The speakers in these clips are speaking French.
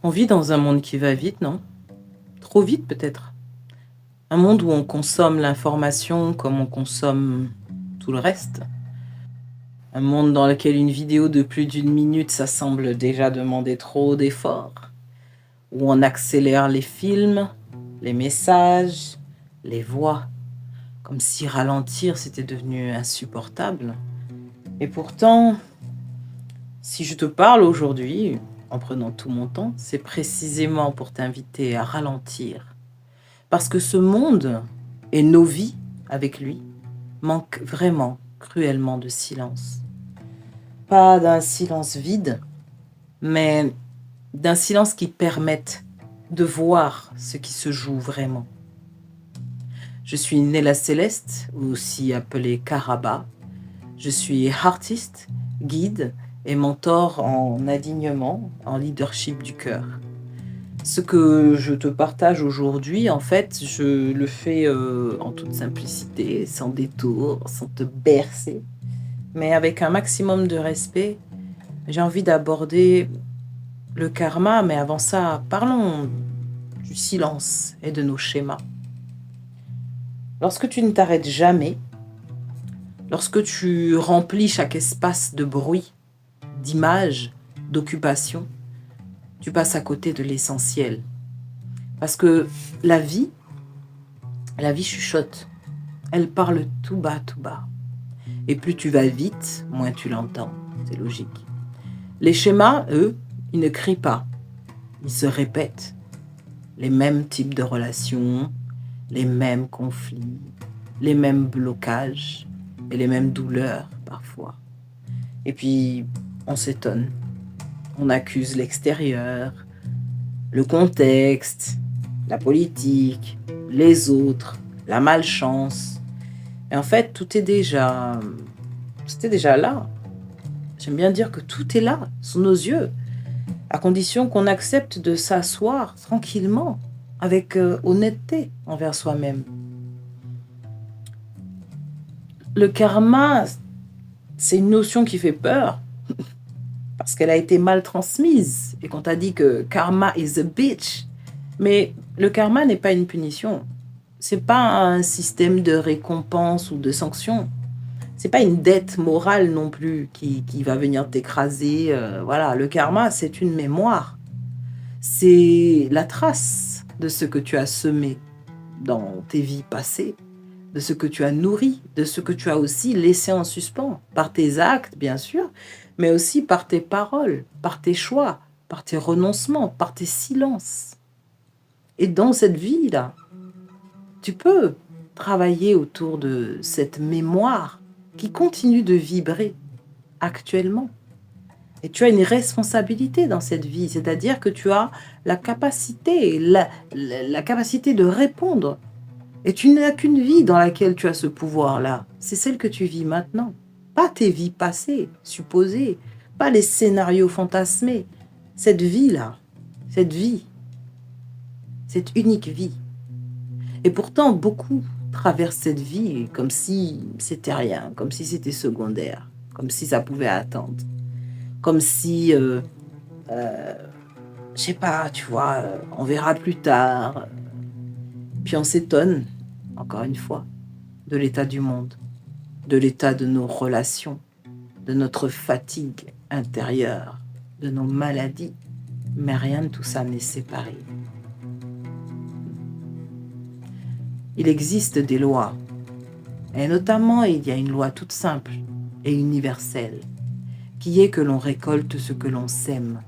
On vit dans un monde qui va vite, non? Trop vite peut-être. Un monde où on consomme l'information comme on consomme tout le reste. Un monde dans lequel une vidéo de plus d'une minute, ça semble déjà demander trop d'efforts. Où on accélère les films, les messages, les voix. Comme si ralentir, c'était devenu insupportable. Et pourtant, si je te parle aujourd'hui, en prenant tout mon temps, c'est précisément pour t'inviter à ralentir. Parce que ce monde, et nos vies avec lui, manquent vraiment cruellement de silence. Pas d'un silence vide, mais d'un silence qui permette de voir ce qui se joue vraiment. Je suis Nella Céleste, aussi appelée Karaba. Je suis artiste, guide et mentor en alignement, en leadership du cœur. Ce que je te partage aujourd'hui, en fait, je le fais en toute simplicité, sans détour, sans te bercer, mais avec un maximum de respect. J'ai envie d'aborder le karma, mais avant ça, parlons du silence et de nos schémas. Lorsque tu ne t'arrêtes jamais, lorsque tu remplis chaque espace de bruit, d'image, d'occupation, tu passes à côté de l'essentiel. Parce que la vie chuchote. Elle parle tout bas, tout bas. Et plus tu vas vite, moins tu l'entends. C'est logique. Les schémas, eux, ils ne crient pas. Ils se répètent. Les mêmes types de relations, les mêmes conflits, les mêmes blocages et les mêmes douleurs parfois. Et puis, on s'étonne. On accuse l'extérieur, le contexte, la politique, les autres, la malchance. Et en fait, tout est déjà là. J'aime bien dire que tout est là, sous nos yeux, à condition qu'on accepte de s'asseoir tranquillement, avec honnêteté envers soi-même. Le karma, c'est une notion qui fait peur, parce qu'elle a été mal transmise, et qu'on t'a dit que karma is a bitch. Mais le karma n'est pas une punition. C'est pas un système de récompense ou de sanction. C'est pas une dette morale non plus qui va venir t'écraser. Voilà, le karma, c'est une mémoire. C'est la trace de ce que tu as semé dans tes vies passées, de ce que tu as nourri, de ce que tu as aussi laissé en suspens, par tes actes, bien sûr, mais aussi par tes paroles, par tes choix, par tes renoncements, par tes silences. Et dans cette vie-là, tu peux travailler autour de cette mémoire qui continue de vibrer actuellement. Et tu as une responsabilité dans cette vie, c'est-à-dire que tu as la capacité, la capacité de répondre. Et tu n'as qu'une vie dans laquelle tu as ce pouvoir-là. C'est celle que tu vis maintenant. Pas tes vies passées, supposées, pas les scénarios fantasmés. Cette vie-là, cette vie, cette unique vie. Et pourtant, beaucoup traversent cette vie comme si c'était rien, comme si c'était secondaire, comme si ça pouvait attendre. Comme si, je sais pas, tu vois, on verra plus tard. Puis on s'étonne, encore une fois, de l'état du monde, de l'état de nos relations, de notre fatigue intérieure, de nos maladies. Mais rien de tout ça n'est séparé. Il existe des lois, et notamment il y a une loi toute simple et universelle, qui est que l'on récolte ce que l'on sème.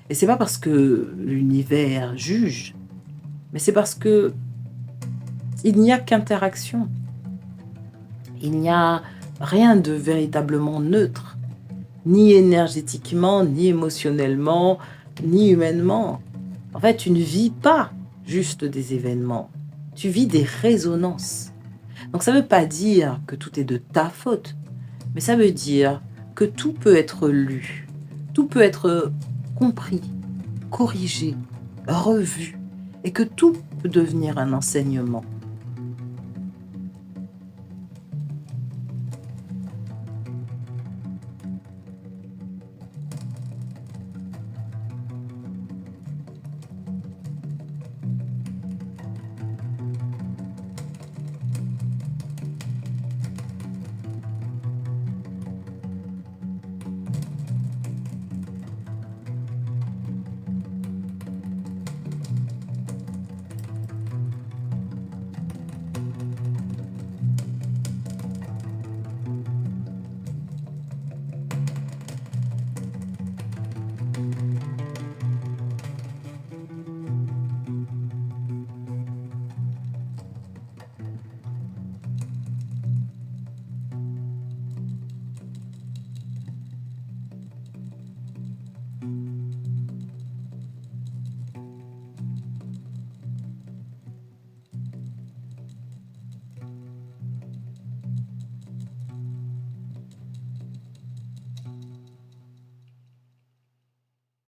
Et c'est pas parce que l'univers juge, mais c'est parce que il n'y a qu'interaction. Il n'y a rien de véritablement neutre, ni énergétiquement, ni émotionnellement, ni humainement. En fait, tu ne vis pas juste des événements, tu vis des résonances. Donc ça ne veut pas dire que tout est de ta faute, mais ça veut dire que tout peut être lu, tout peut être compris, corrigé, revu, et que tout peut devenir un enseignement.